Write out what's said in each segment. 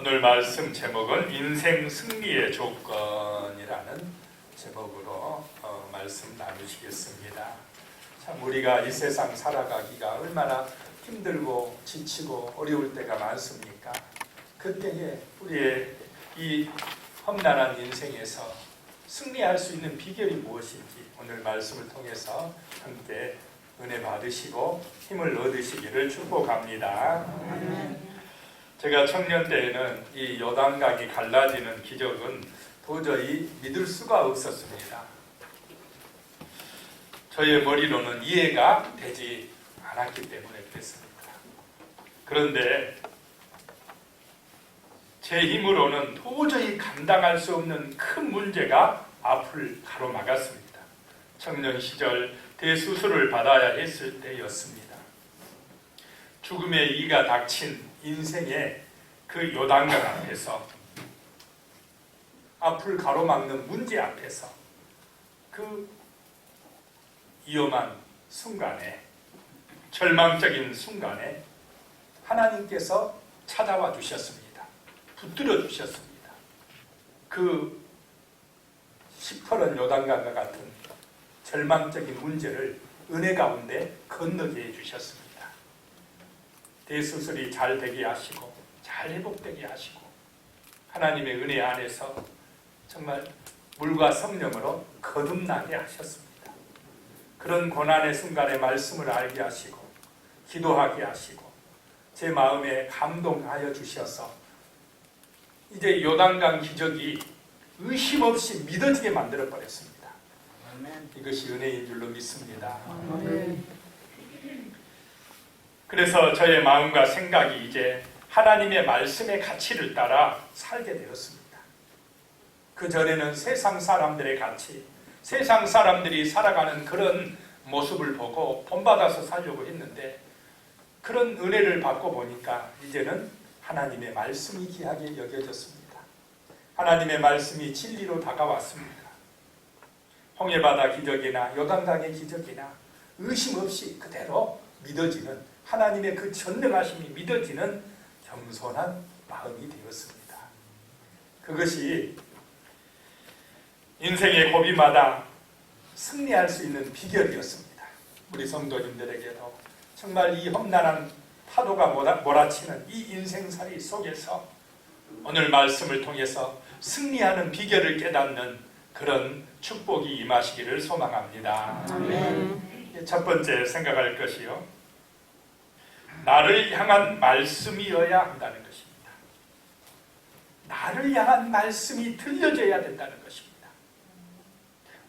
오늘 말씀 제목은 인생 승리의 조건이라는 제목으로 말씀 나누시겠습니다. 참 우리가 이 세상 살아가기가 얼마나 힘들고 지치고 어려울 때가 많습니까? 그때에 우리의 이 험난한 인생에서 승리할 수 있는 비결이 무엇인지 오늘 말씀을 통해서 함께 은혜 받으시고 힘을 얻으시기를 축복합니다. 제가 청년 때에는 이 요단강이 갈라지는 기적은 도저히 믿을 수가 없었습니다. 저의 머리로는 이해가 되지 않았기 때문에 그랬습니다. 그런데 제 힘으로는 도저히 감당할 수 없는 큰 문제가 앞을 가로막았습니다. 청년 시절 대수술을 받아야 했을 때였습니다. 죽음의 이가 닥친 인생의 그 요단강 앞에서 앞을 가로막는 문제 앞에서 그 위험한 순간에 절망적인 순간에 하나님께서 찾아와 주셨습니다. 붙들어 주셨습니다. 그 시퍼런 요단강과 같은 절망적인 문제를 은혜 가운데 건너게 해주셨습니다. 대수술이 잘 되게 하시고 잘 회복되게 하시고 하나님의 은혜 안에서 정말 물과 성령으로 거듭나게 하셨습니다. 그런 고난의 순간에 말씀을 알게 하시고 기도하게 하시고 제 마음에 감동하여 주셔서 이제 요단강 기적이 의심 없이 믿어지게 만들어 버렸습니다. 이것이 은혜인 줄로 믿습니다. 그래서 저의 마음과 생각이 이제 하나님의 말씀의 가치를 따라 살게 되었습니다. 그 전에는 세상 사람들의 가치, 세상 사람들이 살아가는 그런 모습을 보고 본받아서 살려고 했는데 그런 은혜를 받고 보니까 이제는 하나님의 말씀이 귀하게 여겨졌습니다. 하나님의 말씀이 진리로 다가왔습니다. 홍해바다 기적이나 요단강의 기적이나 의심 없이 그대로 믿어지는 하나님의 그 전능하심이 믿어지는 겸손한 마음이 되었습니다. 그것이 인생의 고비마다 승리할 수 있는 비결이었습니다. 우리 성도님들에게도 정말 이 험난한 파도가 몰아치는 이 인생살이 속에서 오늘 말씀을 통해서 승리하는 비결을 깨닫는 그런 축복이 임하시기를 소망합니다. 첫 번째 생각할 것이요. 나를 향한 말씀이어야 한다는 것입니다. 나를 향한 말씀이 들려져야 된다는 것입니다.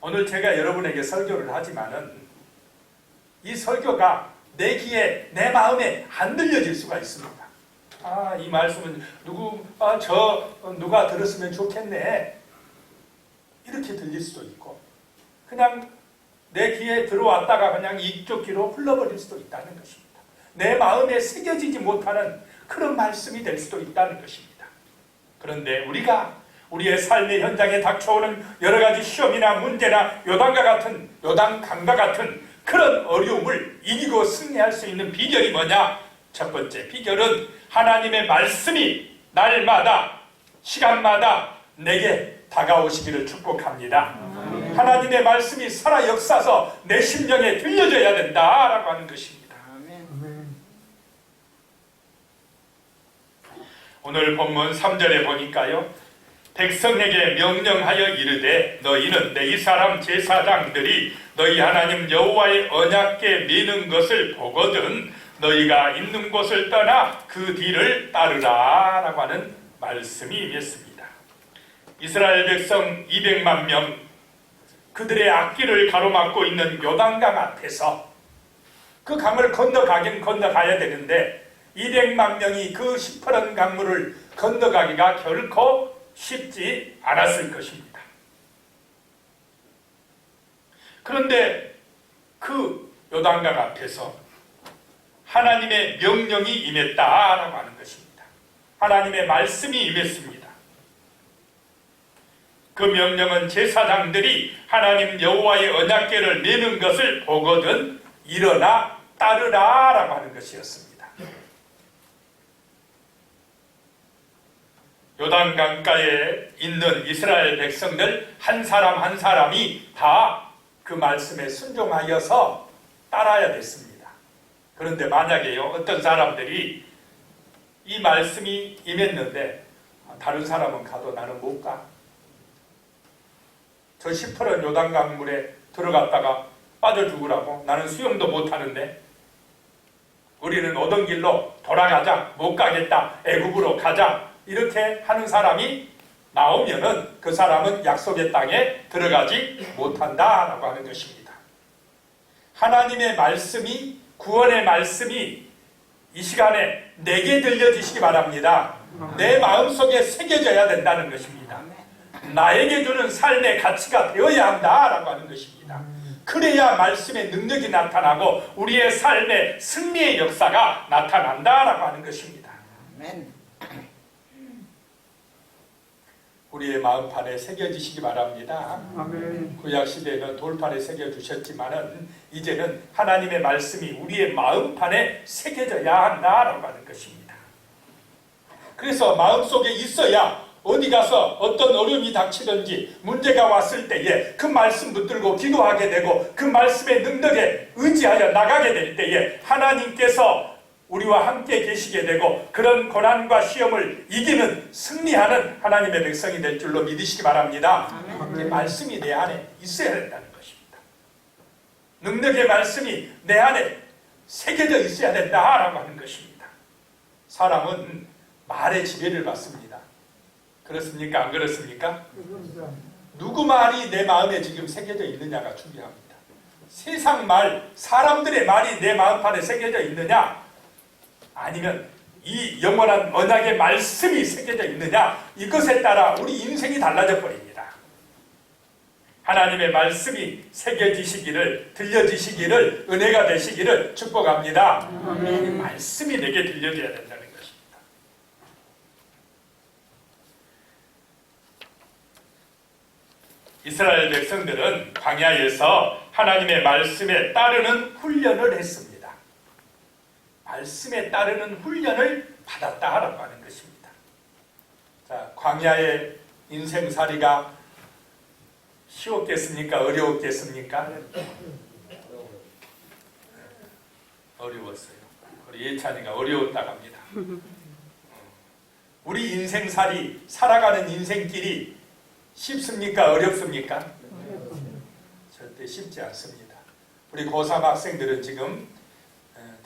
오늘 제가 여러분에게 설교를 하지만은 이 설교가 내 귀에, 내 마음에 안 들려질 수가 있습니다. 이 말씀은 누가 들었으면 좋겠네. 이렇게 들릴 수도 있고, 그냥 내 귀에 들어왔다가 그냥 이쪽 귀로 흘러버릴 수도 있다는 것입니다. 내 마음에 새겨지지 못하는 그런 말씀이 될 수도 있다는 것입니다. 그런데 우리가 우리의 삶의 현장에 닥쳐오는 여러 가지 시험이나 문제나 요단강과 같은 그런 어려움을 이기고 승리할 수 있는 비결이 뭐냐? 첫 번째 비결은 하나님의 말씀이 날마다 시간마다 내게 다가오시기를 축복합니다. 하나님의 말씀이 살아 역사서 내 심령에 들려져야 된다라고 하는 것입니다. 오늘 본문 3절에 보니까요. 백성에게 명령하여 이르되 너희는 내 이 사람 제사장들이 너희 하나님 여호와의 언약궤 미는 것을 보거든 너희가 있는 곳을 떠나 그 뒤를 따르라 라고 하는 말씀이 임했습니다. 이스라엘 백성 200만 명 그들의 앞길을 가로막고 있는 요단강 앞에서 그 강을 건너가긴 건너가야 되는데 200만 명이 그 시퍼런 강물을 건너가기가 결코 쉽지 않았을 것입니다. 그런데 그 요단강 앞에서 하나님의 명령이 임했다라고 하는 것입니다. 하나님의 말씀이 임했습니다. 그 명령은 제사장들이 하나님 여호와의 언약궤를 메는 것을 보거든 일어나 따르라 라고 하는 것이었습니다. 요단강가에 있는 이스라엘 백성들 한 사람 한 사람이 다 그 말씀에 순종하여서 따라야 됐습니다. 그런데 만약에요, 어떤 사람들이 이 말씀이 임했는데 다른 사람은 가도 나는 못 가. 저 시퍼런 요단강물에 들어갔다가 빠져 죽으라고, 나는 수영도 못하는데 우리는 오던 길로 돌아가자, 못 가겠다, 애굽으로 가자, 이렇게 하는 사람이 나오면은 그 사람은 약속의 땅에 들어가지 못한다라고 하는 것입니다. 하나님의 말씀이, 구원의 말씀이 이 시간에 내게 들려지시기 바랍니다. 내 마음속에 새겨져야 된다는 것입니다. 나에게 주는 삶의 가치가 되어야 한다라고 하는 것입니다. 그래야 말씀의 능력이 나타나고 우리의 삶의 승리의 역사가 나타난다라고 하는 것입니다. 우리의 마음판에 새겨지시기 바랍니다. 구약시대에는 돌판에 새겨주셨지만은 이제는 하나님의 말씀이 우리의 마음판에 새겨져야 한다라고 하는 것입니다. 그래서 마음속에 있어야 어디 가서 어떤 어려움이 닥치든지 문제가 왔을 때에 그 말씀 붙들고 기도하게 되고 그 말씀의 능력에 의지하여 나가게 될 때에 하나님께서 우리와 함께 계시게 되고 그런 고난과 시험을 이기는, 승리하는 하나님의 백성이 될 줄로 믿으시기 바랍니다. 말씀이 내 안에 있어야 된다는 것입니다. 능력의 말씀이 내 안에 새겨져 있어야 된다라고 하는 것입니다. 사람은 말의 지배를 받습니다. 그렇습니까? 안 그렇습니까? 누구 말이 내 마음에 지금 새겨져 있느냐가 중요합니다. 세상 말, 사람들의 말이 내 마음판에 새겨져 있느냐, 아니면 이 영원한 언약의 말씀이 새겨져 있느냐, 이것에 따라 우리 인생이 달라져 버립니다. 하나님의 말씀이 새겨지시기를, 들려지시기를, 은혜가 되시기를 축복합니다. 이 말씀이 내게 들려져야 된다는 것입니다. 이스라엘 백성들은 광야에서 하나님의 말씀에 따르는 훈련을 했습니다. 말씀에 따르는 훈련을 받았다라고 하는 것입니다. 자, 광야의 인생살이가 쉬웠겠습니까? 어려웠겠습니까? 어려웠어요. 우리 예찬이가 어려웠다고 합니다. 우리 인생살이, 살아가는 인생길이 쉽습니까? 어렵습니까? 절대 쉽지 않습니다. 우리 고3 학생들은 지금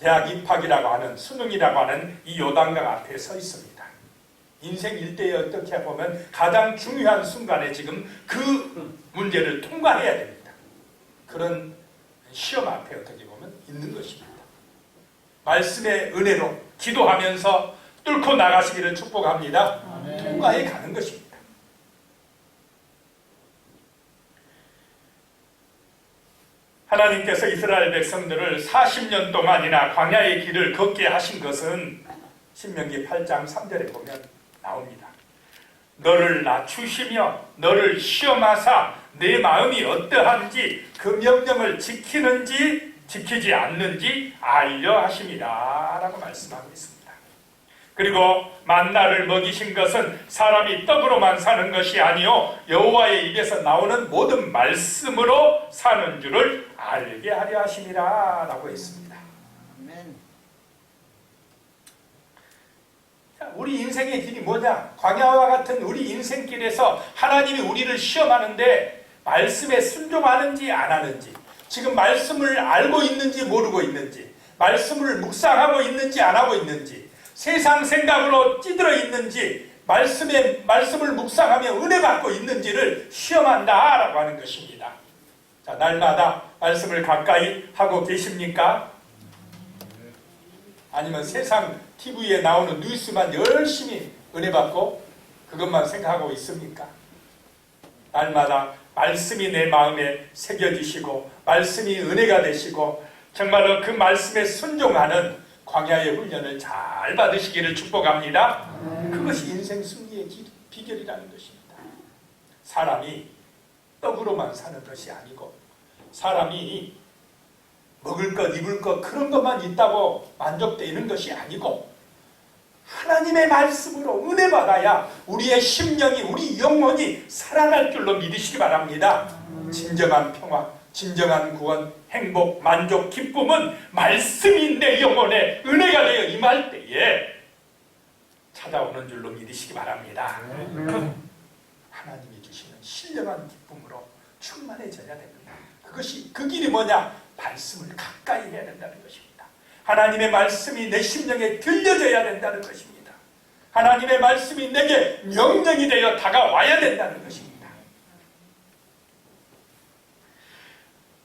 대학 입학이라고 하는, 수능이라고 하는 이 요단강 앞에 서 있습니다. 인생 일대에 어떻게 보면 가장 중요한 순간에 지금 그 문제를 통과해야 됩니다. 그런 시험 앞에 어떻게 보면 있는 것입니다. 말씀의 은혜로 기도하면서 뚫고 나가시기를 축복합니다. 통과해 가는 것입니다. 하나님께서 이스라엘 백성들을 40년 동안이나 광야의 길을 걷게 하신 것은 신명기 8장 3절에 보면 나옵니다. 너를 낮추시며 너를 시험하사 내 마음이 어떠한지 그 명령을 지키는지 지키지 않는지 알려 하심이다 라고 말씀하고 있습니다. 그리고 만나를 먹이신 것은 사람이 떡으로만 사는 것이 아니요 여호와의 입에서 나오는 모든 말씀으로 사는 줄을 알게 하려 하심이라 라고 했습니다. 아멘. 우리 인생의 길이 뭐냐? 광야와 같은 우리 인생길에서 하나님이 우리를 시험하는데 말씀에 순종하는지 안 하는지, 지금 말씀을 알고 있는지 모르고 있는지, 말씀을 묵상하고 있는지 안 하고 있는지, 세상 생각으로 찌들어 있는지, 말씀을 묵상하며 은혜 받고 있는지를 시험한다라고 하는 것입니다. 자, 날마다 말씀을 가까이 하고 계십니까? 아니면 세상 TV에 나오는 뉴스만 열심히 은혜 받고 그것만 생각하고 있습니까? 날마다 말씀이 내 마음에 새겨지시고 말씀이 은혜가 되시고 정말로 그 말씀에 순종하는 광야의 훈련을 잘 받으시기를 축복합니다. 그것이 인생 승리의 비결이라는 것입니다. 사람이 떡으로만 사는 것이 아니고, 사람이 먹을 것, 입을 것 그런 것만 있다고 만족되는 것이 아니고, 하나님의 말씀으로 은혜 받아야 우리의 심령이, 우리 영혼이 살아날 줄로 믿으시기 바랍니다. 진정한 평화, 진정한 구원, 행복, 만족, 기쁨은 말씀이 내 영혼에 은혜가 되어 임할 때에 찾아오는 줄로 믿으시기 바랍니다. 하나님이 주시는 신령한 기쁨으로 충만해져야 됩니다. 그 길이 뭐냐? 말씀을 가까이 해야 된다는 것입니다. 하나님의 말씀이 내 심령에 들려져야 된다는 것입니다. 하나님의 말씀이 내게 명령이 되어 다가와야 된다는 것입니다.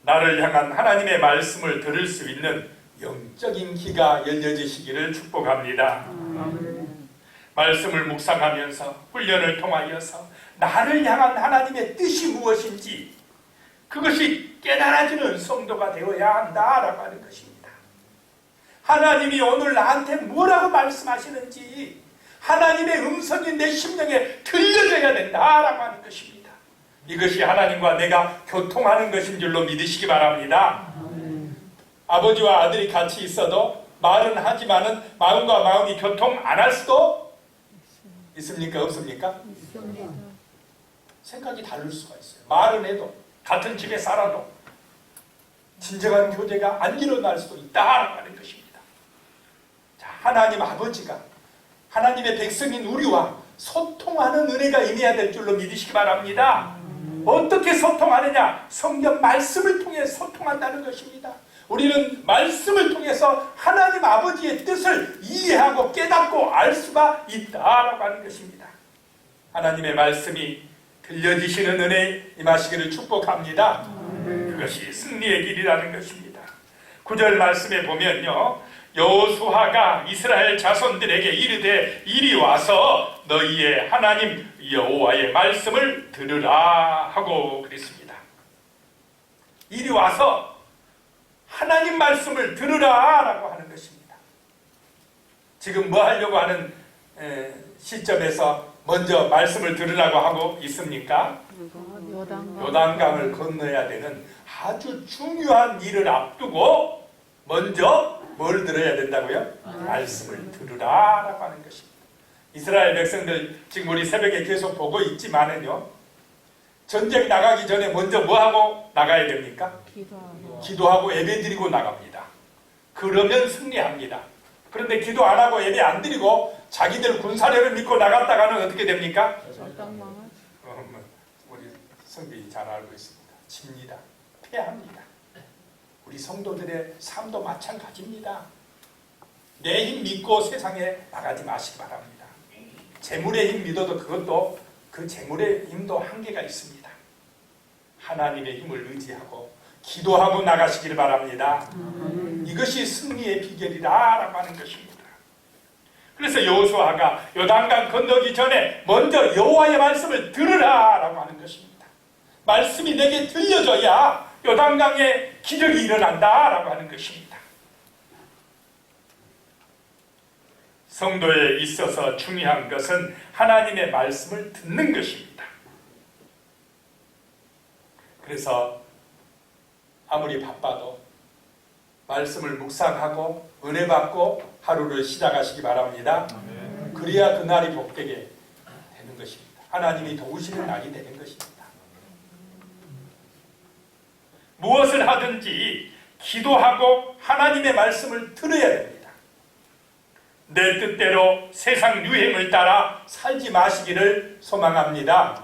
나를 향한 하나님의 말씀을 들을 수 있는 영적인 귀가 열려지시기를 축복합니다. 말씀을 묵상하면서 훈련을 통하여서 나를 향한 하나님의 뜻이 무엇인지 그것이 깨달아지는 성도가 되어야 한다라고 하는 것입니다. 하나님이 오늘 나한테 뭐라고 말씀하시는지 하나님의 음성이 내 심령에 들려져야 된다라고 하는 것입니다. 이것이 하나님과 내가 교통하는 것인 줄로 믿으시기 바랍니다. 아버지와 아들이 같이 있어도 말은 하지만은 마음과 마음이 교통 안 할 수도 있습니까? 없습니까? 있습니다. 생각이 다를 수가 있어요. 말은 해도 같은 집에 살아도 진정한 교제가 안 일어날 수도 있다라고 하는 것입니다. 자, 하나님 아버지가 하나님의 백성인 우리와 소통하는 은혜가 임해야 될 줄로 믿으시기 바랍니다. 어떻게 소통하느냐? 성경 말씀을 통해 소통한다는 것입니다. 우리는 말씀을 통해서 하나님 아버지의 뜻을 이해하고 깨닫고 알 수가 있다라고 하는 것입니다. 하나님의 말씀이 들려지시는 은혜 임하시기를 축복합니다. 그것이 승리의 길이라는 것입니다. 9절 말씀에 보면요, 여호수아가 이스라엘 자손들에게 이르되 이리 와서 너희의 하나님 여호와의 말씀을 들으라 하고 그랬습니다. 이리 와서 하나님 말씀을 들으라 라고 하는 것입니다. 지금 뭐 하려고 하는 시점에서 먼저 말씀을 들으라고 하고 있습니까? 요단강을 건너야 되는 아주 중요한 일을 앞두고 먼저 뭘 들어야 된다고요? 말씀을 들으라 라고 하는 것입니다. 이스라엘 백성들 지금 우리 새벽에 계속 보고 있지만은요, 전쟁 나가기 전에 먼저 뭐 하고 나가야 됩니까? 기도하고 예배 드리고 나갑니다. 그러면 승리합니다. 그런데 기도 안 하고 예배 안 드리고 자기들 군사력을 믿고 나갔다가는 어떻게 됩니까? 우리 성빈이 잘 알고 있습니다. 집니다. 패합니다. 우리 성도들의 삶도 마찬가지입니다. 내 힘 믿고 세상에 나가지 마시기 바랍니다. 재물의 힘 믿어도 그것도 그 재물의 힘도 한계가 있습니다. 하나님의 힘을 의지하고 기도하고 나가시길 바랍니다. 이것이 승리의 비결이라고 하는 것입니다. 그래서 여호수아가 요단강 건너기 전에 먼저 여호와의 말씀을 들으라라고 하는 것입니다. 말씀이 내게 들려져야 요단강에 기적이 일어난다라고 하는 것입니다. 성도에 있어서 중요한 것은 하나님의 말씀을 듣는 것입니다. 그래서 아무리 바빠도 말씀을 묵상하고 은혜 받고 하루를 시작하시기 바랍니다. 그래야 그날이 복되게 되는 것입니다. 하나님이 도우시는 날이 되는 것입니다. 무엇을 하든지 기도하고 하나님의 말씀을 들어야 됩니다. 내 뜻대로 세상 유행을 따라 살지 마시기를 소망합니다.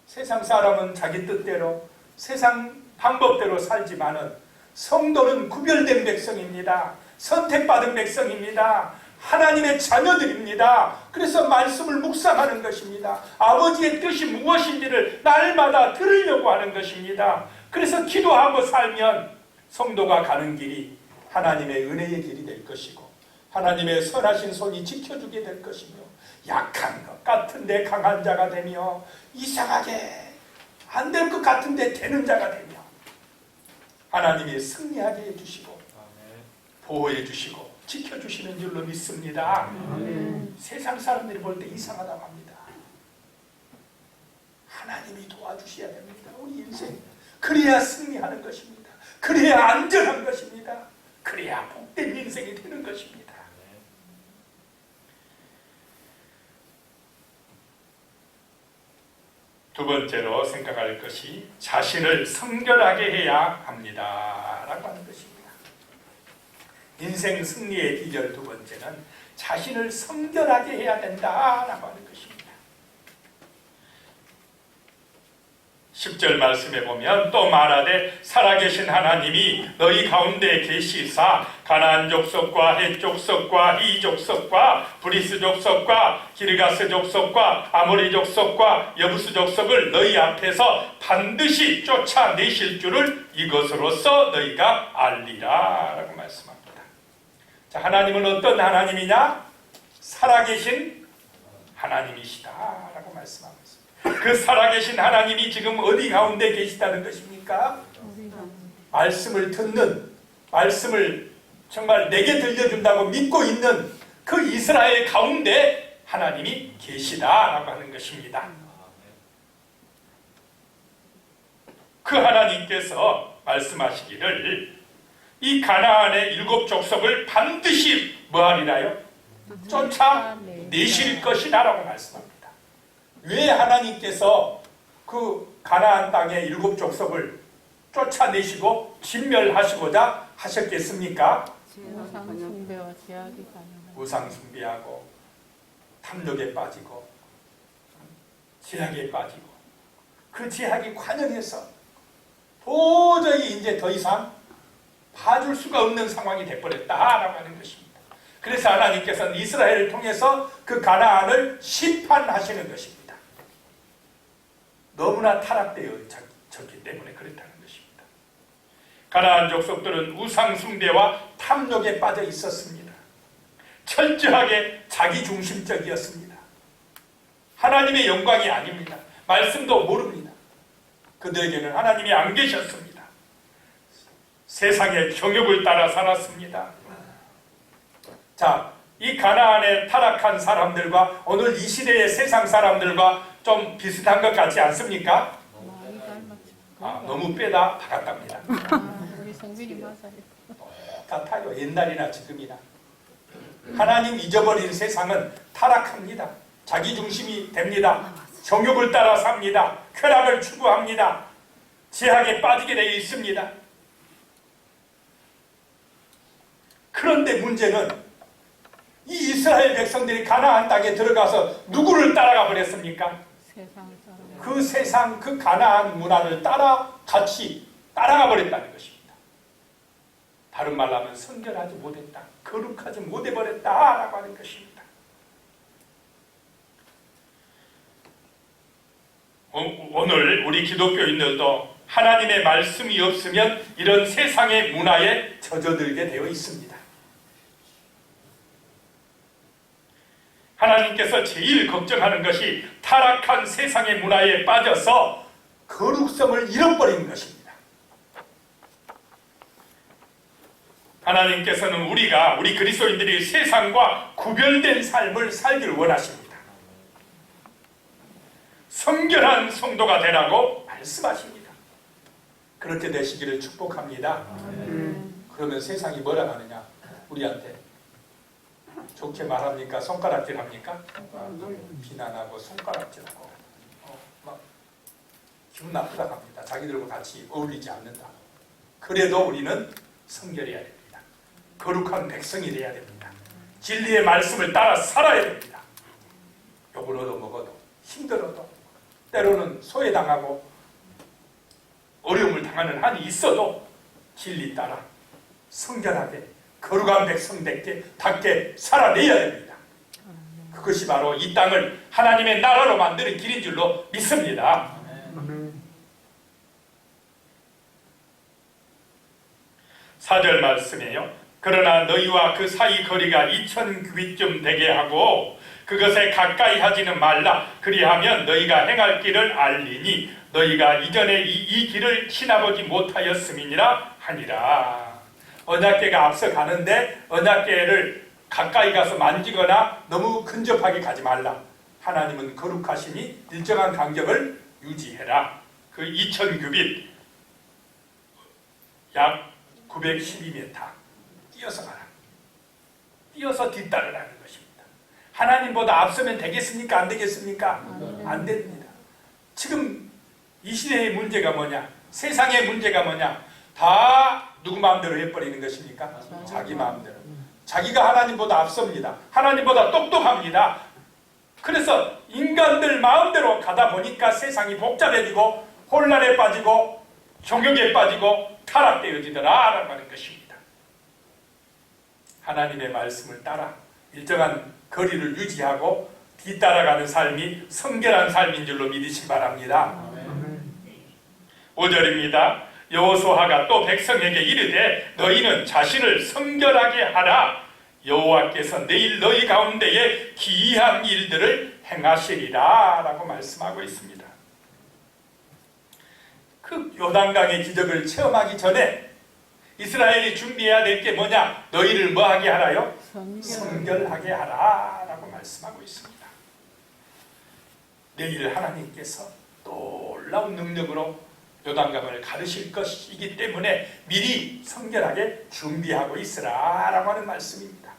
세상 사람은 자기 뜻대로 세상 방법대로 살지만은 성도는 구별된 백성입니다. 선택받은 백성입니다. 하나님의 자녀들입니다. 그래서 말씀을 묵상하는 것입니다. 아버지의 뜻이 무엇인지를 날마다 들으려고 하는 것입니다. 그래서 기도하고 살면 성도가 가는 길이 하나님의 은혜의 길이 될 것이고 하나님의 선하신 손이 지켜주게 될 것이며 약한 것 같은데 강한 자가 되며 이상하게 안 될 것 같은데 되는 자가 되며 하나님이 승리하게 해주시고 보호해 주시고 지켜주시는 줄로 믿습니다. 세상 사람들이 볼 때 이상하다고 합니다. 하나님이 도와주셔야 됩니다. 우리 인생 그래야 승리하는 것입니다. 그래야 안전한 것입니다. 그래야 복된 인생이 되는 것입니다. 두 번째로 생각할 것이 자신을 성결하게 해야 합니다 라고 하는 것입니다. 인생 승리의 비결 두 번째는 자신을 성결하게 해야 된다라고 하는 것입니다. 10절 말씀에 보면 또 말하되 살아계신 하나님이 너희 가운데 계시사 가나안 족속과 헷 족속과 히 족속과 브리스 족속과 기르가스 족속과 아모리 족속과 여부스 족속을 너희 앞에서 반드시 쫓아내실 줄을 이것으로써 너희가 알리라 라고 말씀합니다. 자, 하나님은 어떤 하나님이냐? 살아계신 하나님이시다 라고 말씀합니다. 그 살아계신 하나님이 지금 어디 가운데 계시다는 것입니까? 말씀을 듣는, 말씀을 정말 내게 들려준다고 믿고 있는 그 이스라엘 가운데 하나님이 계시다라고 하는 것입니다. 그 하나님께서 말씀하시기를 이 가나안의 7 족속을 반드시 뭐하리라요? 쫓아내실 것이다라고 말씀합니다. 왜 하나님께서 그 가나안 땅의 7 족속을 쫓아내시고 진멸하시고자 하셨겠습니까? 우상 숭배와 제약이 가능한 우상 숭배하고 탐욕에 빠지고 제약에 빠지고 그 제약이 관영해서 도저히 이제 더 이상 봐줄 수가 없는 상황이 되어버렸다라고 하는 것입니다. 그래서 하나님께서는 이스라엘을 통해서 그 가나안을 심판하시는 것입니다. 너무나 타락되어졌기 때문에 그렇다는 것입니다. 가나안 족속들은 우상 숭배와 탐욕에 빠져 있었습니다. 철저하게 자기중심적이었습니다. 하나님의 영광이 아닙니다. 말씀도 모릅니다. 그들에게는 하나님이 안 계셨습니다. 세상의 경욕을 따라 살았습니다. 자, 이 가나안의 타락한 사람들과 오늘 이 시대의 세상 사람들과 좀 비슷한 것 같지 않습니까? 너무 빼다 박았답니다. 우리 성빈이 맞아요. 같아요. 옛날이나 지금이나. 하나님 잊어버린 세상은 타락합니다. 자기중심이 됩니다. 정욕을 따라 삽니다. 쾌락을 추구합니다. 제약에 빠지게 되어 있습니다. 그런데 문제는 이 이스라엘 백성들이 가나안 땅에 들어가서 누구를 따라가 버렸습니까? 그 세상, 그 가나안 문화를 같이 따라가 버렸다는 것입니다. 다른 말로 하면 성결하지 못했다, 거룩하지 못해버렸다라고 하는 것입니다. 오늘 우리 기독교인들도 하나님의 말씀이 없으면 이런 세상의 문화에 젖어들게 되어 있습니다. 하나님께서 제일 걱정하는 것이 타락한 세상의 문화에 빠져서 거룩성을 잃어버리는 것입니다. 하나님께서는 우리 그리스도인들이 세상과 구별된 삶을 살기를 원하십니다. 성결한 성도가 되라고 말씀하십니다. 그렇게 되시기를 축복합니다. 그러면 세상이 뭐라 하느냐? 우리한테 좋게 말합니까? 손가락질합니까? 비난하고 손가락질하고 막 기분 나쁘다고 합니다. 자기들과 같이 어울리지 않는다. 그래도 우리는 성결해야 됩니다. 거룩한 백성이 되어야 됩니다. 진리의 말씀을 따라 살아야 됩니다. 욕을 얻어먹어도 힘들어도 때로는 소외당하고 어려움을 당하는 한이 있어도 진리 따라 성결하게 거룩한 백성답게 살아내야 됩니다. 그것이 바로 이 땅을 하나님의 나라로 만드는 길인 줄로 믿습니다. 4절 말씀이에요. 그러나 너희와 그 사이 거리가 2000규빗쯤 되게 하고 그것에 가까이 하지는 말라. 그리하면 너희가 행할 길을 알리니 너희가 이전에 이 길을 지나보지 못하였음이니라 하니라. 언약궤가 앞서가는데 언약궤를 가까이 가서 만지거나 너무 근접하게 가지 말라. 하나님은 거룩하시니 일정한 간격을 유지해라. 그 2000규빗 약 912m 뛰어서 가라. 뛰어서 뒤따르라는 것입니다. 하나님보다 앞서면 되겠습니까? 안 되겠습니까? 안 됩니다. 지금 이 시대의 문제가 뭐냐? 세상의 문제가 뭐냐? 다 누구 마음대로 해버리는 것입니까? 자기 마음대로. 자기가 하나님보다 앞섭니다. 하나님보다 똑똑합니다. 그래서 인간들 마음대로 가다 보니까 세상이 복잡해지고 혼란에 빠지고 종교에 빠지고 타락되어지더라라고 하는 것입니다. 하나님의 말씀을 따라 일정한 거리를 유지하고 뒤따라가는 삶이 성결한 삶인 줄로 믿으시기 바랍니다. 5절입니다. 여호수아가 또 백성에게 이르되 너희는 자신을 성결하게 하라. 여호와께서 내일 너희 가운데에 기이한 일들을 행하시리라 라고 말씀하고 있습니다. 그 요단강의 기적을 체험하기 전에 이스라엘이 준비해야 될 게 뭐냐? 너희를 뭐하게 하라요? 성결하게 하라 라고 말씀하고 있습니다. 내일 하나님께서 놀라운 능력으로 요단강을 가르실 것이기 때문에 미리 성결하게 준비하고 있으라 라고 하는 말씀입니다.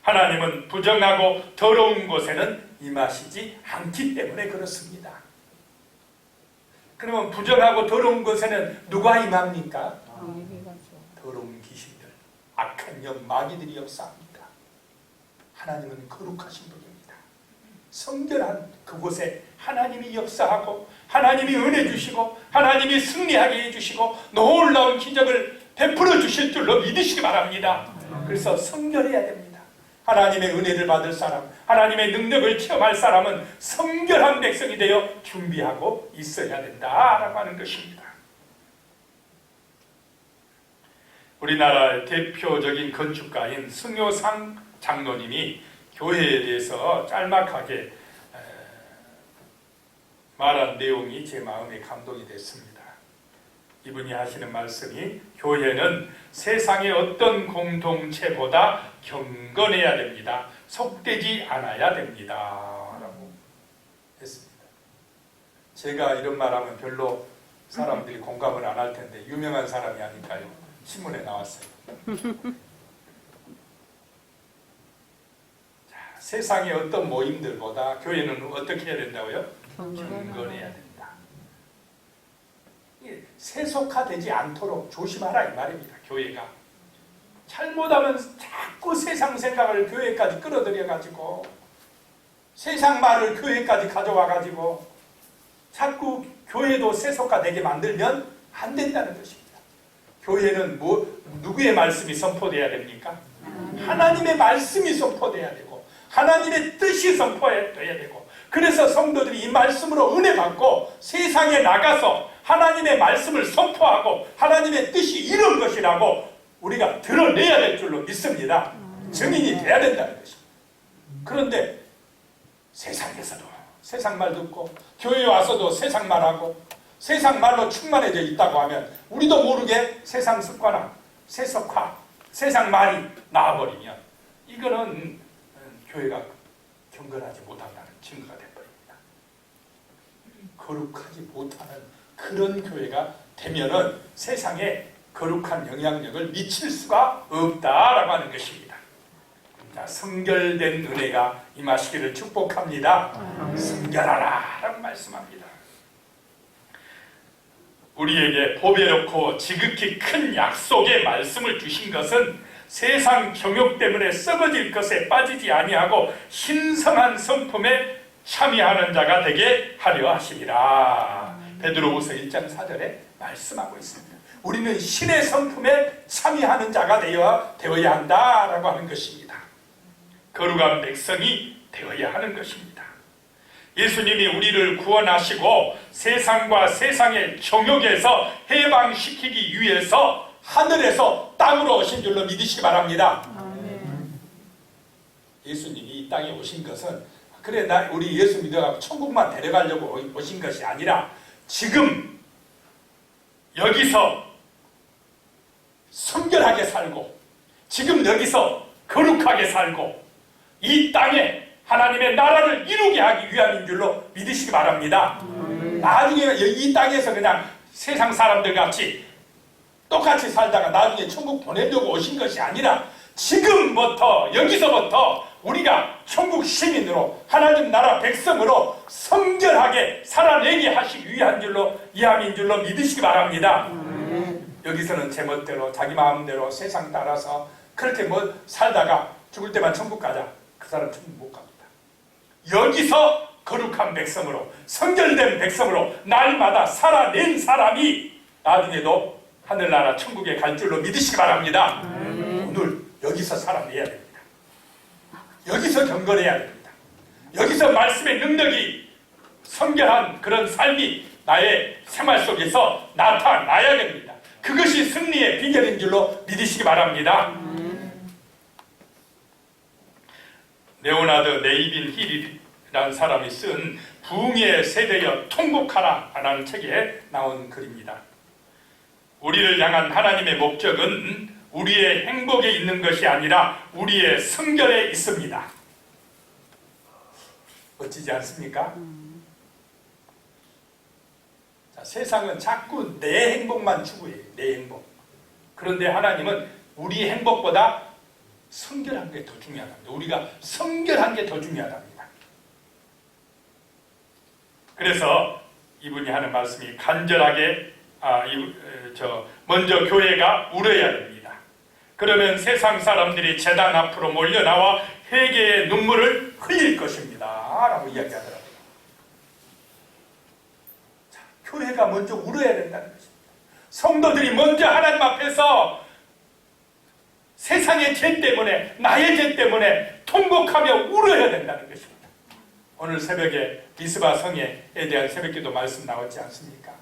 하나님은 부정하고 더러운 곳에는 임하시지 않기 때문에 그렇습니다. 그러면 부정하고 더러운 곳에는 누가 임합니까? 더러운 귀신들, 악한 영, 마귀들이 역사합니다. 하나님은 거룩하신 분입니다. 성결한 그곳에 하나님이 역사하고 하나님이 은혜 주시고 하나님이 승리하게 해주시고 놀라운 기적을 베풀어 주실 줄로 믿으시기 바랍니다. 그래서 성결해야 됩니다. 하나님의 은혜를 받을 사람, 하나님의 능력을 체험할 사람은 성결한 백성이 되어 준비하고 있어야 된다라고 하는 것입니다. 우리나라의 대표적인 건축가인 승효상 장로님이 교회에 대해서 짤막하게 말한 내용이 제 마음에 감동이 됐습니다. 이분이 하시는 말씀이 교회는 세상의 어떤 공동체보다 경건해야 됩니다. 속되지 않아야 됩니다. 라고 했습니다. 제가 이런 말하면 별로 사람들이 공감을 안 할 텐데 유명한 사람이 아닐까요? 신문에 나왔어요. 자, 세상의 어떤 모임들보다 교회는 어떻게 해야 된다고요? 경건해야 된다. 세속화되지 않도록 조심하라 이 말입니다. 교회가 잘못하면 자꾸 세상 생각을 교회까지 끌어들여가지고 세상 말을 교회까지 가져와가지고 자꾸 교회도 세속화되게 만들면 안 된다는 것입니다. 교회는 누구의 말씀이 선포돼야 됩니까? 하나님의 말씀이 선포돼야 되고 하나님의 뜻이 선포돼야 되고 그래서 성도들이 이 말씀으로 은혜 받고 세상에 나가서 하나님의 말씀을 선포하고 하나님의 뜻이 이런 것이라고 우리가 드러내야 될 줄로 믿습니다. 증인이 돼야 된다는 것입니다. 그런데 세상에서도 세상 말 듣고 교회에 와서도 세상 말하고 세상 말로 충만해져 있다고 하면 우리도 모르게 세상 습관화, 세속화, 세상 말이 나와버리면 이거는 교회가 경건하지 못한다는 증거가 되어버립니다. 거룩하지 못하는 그런 교회가 되면은 세상에 거룩한 영향력을 미칠 수가 없다라고 하는 것입니다. 자, 성결된 은혜가 임하시기를 축복합니다. 성결하라 라고 말씀합니다. 우리에게 보배롭고 지극히 큰 약속의 말씀을 주신 것은 세상 경욕 때문에 썩어질 것에 빠지지 아니하고 신성한 성품에 참여하는 자가 되게 하려 하심이라. 베드로후서 1장 4절에 말씀하고 있습니다. 우리는 신의 성품에 참여하는 자가 되어야 한다라고 하는 것입니다. 거룩한 백성이 되어야 하는 것입니다. 예수님이 우리를 구원하시고 세상과 세상의 정욕에서 해방시키기 위해서 하늘에서 땅으로 오신 줄로 믿으시기 바랍니다. 예수님이 이 땅에 오신 것은 그래 우리 예수 믿어가지고 천국만 데려가려고 오신 것이 아니라 지금 여기서 성결하게 살고 지금 여기서 거룩하게 살고 이 땅에 하나님의 나라를 이루게 하기 위함인 줄로 믿으시기 바랍니다. 나중에 이 땅에서 그냥 세상 사람들 같이 똑같이 살다가 나중에 천국 보내려고 오신 것이 아니라 지금부터 여기서부터 우리가 천국 시민으로 하나님 나라 백성으로 성결하게 살아내게 하시기 위한 줄로 이함인 줄로 믿으시기 바랍니다. 여기서는 제멋대로 자기 마음대로 세상 따라서 그렇게 뭐 살다가 죽을 때만 천국 가자, 그 사람 천국 못 갑니다. 여기서 거룩한 백성으로 성결된 백성으로 날마다 살아낸 사람이 나중에도 하늘나라 천국에 갈 줄로 믿으시기 바랍니다. 오늘 여기서 살아내야 됩니다. 여기서 경건해야 됩니다. 여기서 말씀의 능력이 성결한 그런 삶이 나의 생활 속에서 나타나야 됩니다. 그것이 승리의 비결인 줄로 믿으시기 바랍니다. 레오나드 네이빈 힐이라는 사람이 쓴 부흥의 세대여 통곡하라 라는 책에 나온 글입니다. 우리를 향한 하나님의 목적은 우리의 행복에 있는 것이 아니라 우리의 성결에 있습니다. 멋지지 않습니까? 자, 세상은 자꾸 내 행복만 추구해요. 내 행복. 그런데 하나님은 우리 행복보다 성결한 게 더 중요하답니다. 우리가 성결한 게 더 중요하답니다. 그래서 이분이 하는 말씀이 간절하게 먼저 교회가 울어야 됩니다. 그러면 세상 사람들이 제단 앞으로 몰려나와 회개의 눈물을 흘릴 것입니다 라고 이야기하더라고요. 자, 교회가 먼저 울어야 된다는 것입니다. 성도들이 먼저 하나님 앞에서 세상의 죄 때문에, 나의 죄 때문에 통곡하며 울어야 된다는 것입니다. 오늘 새벽에 미스바 성회에 대한 새벽기도 말씀 나왔지 않습니까?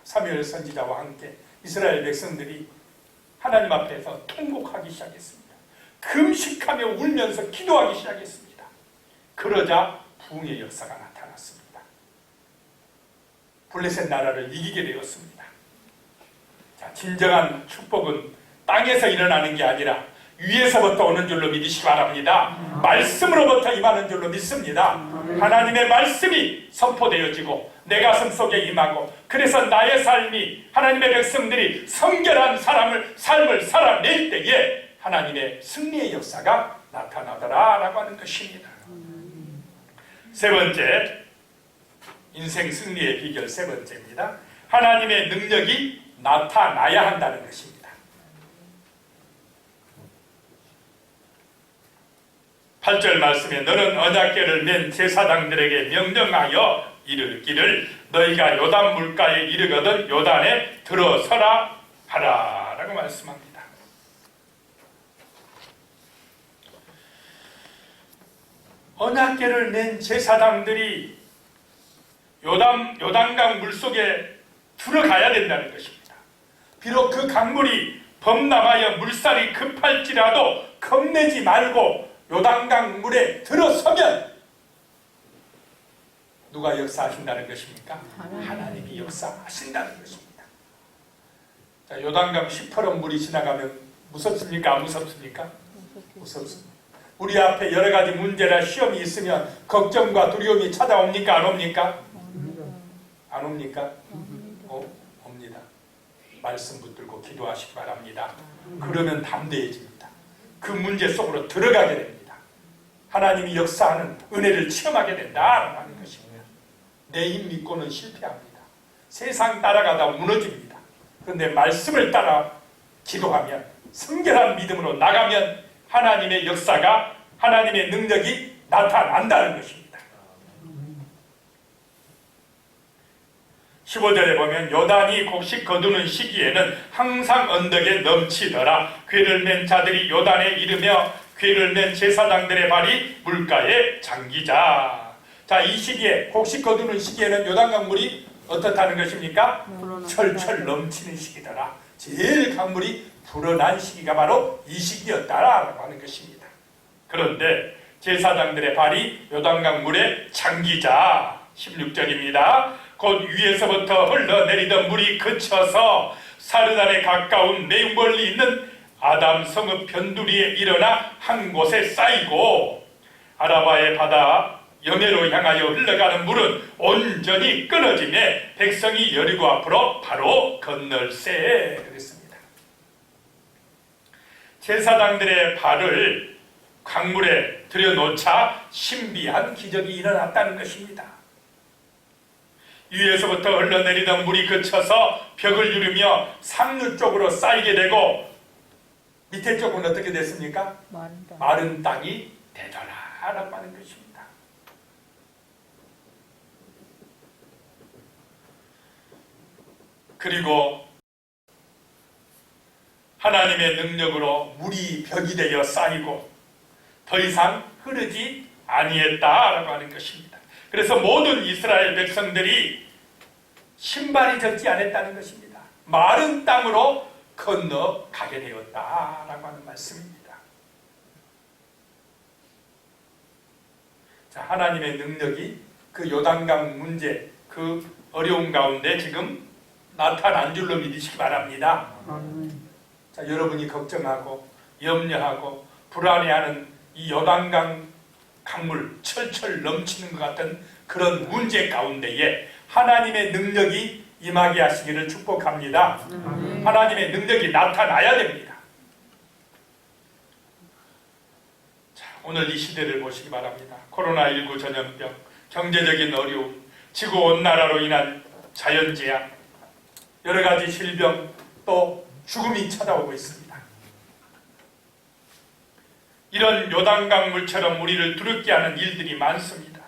사무엘 선지자와 함께 이스라엘 백성들이 하나님 앞에서 통곡하기 시작했습니다. 금식하며 울면서 기도하기 시작했습니다. 그러자 부흥의 역사가 나타났습니다. 블레셋 나라를 이기게 되었습니다. 자, 진정한 축복은 땅에서 일어나는 게 아니라 위에서부터 오는 줄로 믿으시기 바랍니다. 말씀으로부터 임하는 줄로 믿습니다. 하나님의 말씀이 선포되어지고 내 가슴 속에 임하고, 그래서 나의 삶이, 하나님의 백성들이 성결한 삶을 살아낼 때에 하나님의 승리의 역사가 나타나더라 라고 하는 것입니다. 세 번째, 인생 승리의 비결 세 번째입니다. 하나님의 능력이 나타나야 한다는 것입니다. 8절 말씀에 너는 언약궤를 맨 제사장들에게 명령하여 이르기를 너희가 요단 물가에 이르거든 요단에 들어서라 하라 라고 말씀합니다. 언약궤를 맨 제사장들이 요단강 물속에 들어가야 된다는 것입니다. 비록 그 강물이 범람하여 물살이 급할지라도 겁내지 말고 요단강 물에 들어서면 누가 역사하신다는 것입니까? 하나님이 역사하신다는 것입니다. 자, 요단강 시퍼런 물이 지나가면 무섭습니까? 안 무섭습니까? 무섭습니다. 우리 앞에 여러 가지 문제나 시험이 있으면 걱정과 두려움이 찾아옵니까? 안 옵니까? 안 옵니까? 옵니다. 말씀 붙들고 기도하시기 바랍니다. 그러면 담대해집니다. 그 문제 속으로 들어가게 됩니다. 하나님이 역사하는 은혜를 체험하게 된다는 것입니다. 내 힘 믿고는 실패합니다. 세상 따라가다 무너집니다. 그런데 말씀을 따라 기도하면, 성결한 믿음으로 나가면 하나님의 역사가, 하나님의 능력이 나타난다는 것입니다. 15절에 보면 요단이 곡식 거두는 시기에는 항상 언덕에 넘치더라. 궤를 맨 자들이 요단에 이르며 궤를 맨 제사장들의 발이 물가에 잠기자. 자, 이 시기에, 곡식 거두는 시기에는 요단강 물이 어떻다는 것입니까? 철철 넘치는 시기더라. 제일 강물이 불어난 시기가 바로 이 시기였다라고 하는 것입니다. 그런데 제사장들의 발이 요단강 물에 잠기자. 16절입니다. 곧 위에서부터 흘러내리던 물이 그쳐서 사르단에 가까운 매우 멀리 있는 아담 성읍 변두리에 일어나 한 곳에 쌓이고, 아라바의 바다 여매로 향하여 흘러가는 물은 온전히 끊어지매 백성이 여리고 앞으로 바로 건널세. 그랬습니다. 제사장들의 발을 강물에 들여놓자 신비한 기적이 일어났다는 것입니다. 위에서부터 흘러내리던 물이 그쳐서 벽을 누르며 상류 쪽으로 쌓이게 되고 밑에 쪽은 어떻게 됐습니까? 마른 땅이 되더라라고 하는 것입니다. 그리고 하나님의 능력으로 물이 벽이 되어 쌓이고 더 이상 흐르지 아니했다라고 하는 것입니다. 그래서 모든 이스라엘 백성들이 신발이 젖지 않았다는 것입니다. 마른 땅으로 건너가게 되었다라고 하는 말씀입니다. 자, 하나님의 능력이 그 요단강 문제, 그 어려운 가운데 지금 나타난 줄로 믿으시기 바랍니다. 자, 여러분이 걱정하고 염려하고 불안해하는 이 요단강 강물 철철 넘치는 것 같은 그런 문제 가운데에 하나님의 능력이 임하게 하시기를 축복합니다. 하나님의 능력이 나타나야 됩니다. 자, 오늘 이 시대를 보시기 바랍니다. 코로나19 전염병, 경제적인 어려움, 지구온난화로 인한 자연재해, 여러 가지 질병, 또 죽음이 찾아오고 있습니다. 이런 요단강 물처럼 우리를 두렵게 하는 일들이 많습니다.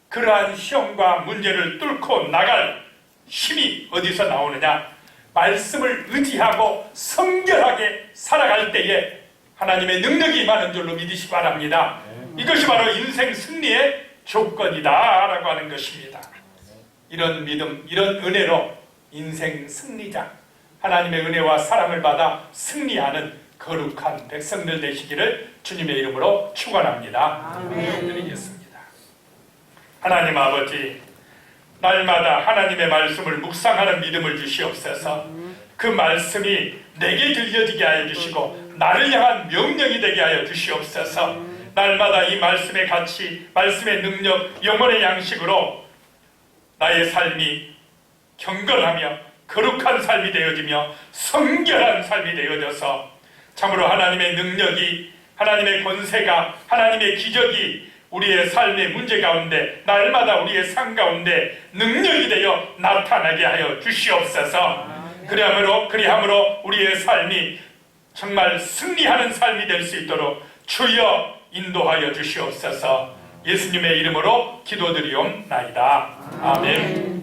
그러한 시험과 문제를 뚫고 나갈 힘이 어디서 나오느냐? 말씀을 의지하고 성결하게 살아갈 때에 하나님의 능력이 임하는 줄로 믿으시기 바랍니다. 이것이 바로 인생 승리의 조건이다 라고 하는 것입니다. 이런 믿음, 이런 은혜로 인생 승리자, 하나님의 은혜와 사랑을 받아 승리하는 거룩한 백성들 되시기를 주님의 이름으로 축원합니다. 기도드리겠습니다. 하나님 아버지, 날마다 하나님의 말씀을 묵상하는 믿음을 주시옵소서. 그 말씀이 내게 들려지게 하여 주시고 나를 향한 명령이 되게 하여 주시옵소서. 날마다 이 말씀의 가치, 말씀의 능력, 영혼의 양식으로 나의 삶이 경건하며 거룩한 삶이 되어지며 성결한 삶이 되어져서 참으로 하나님의 능력이, 하나님의 권세가, 하나님의 기적이 우리의 삶의 문제 가운데, 날마다 우리의 삶 가운데 능력이 되어 나타나게 하여 주시옵소서. 그리함으로 우리의 삶이 정말 승리하는 삶이 될 수 있도록 주여 인도하여 주시옵소서. 예수님의 이름으로 기도드리옵나이다. 아멘.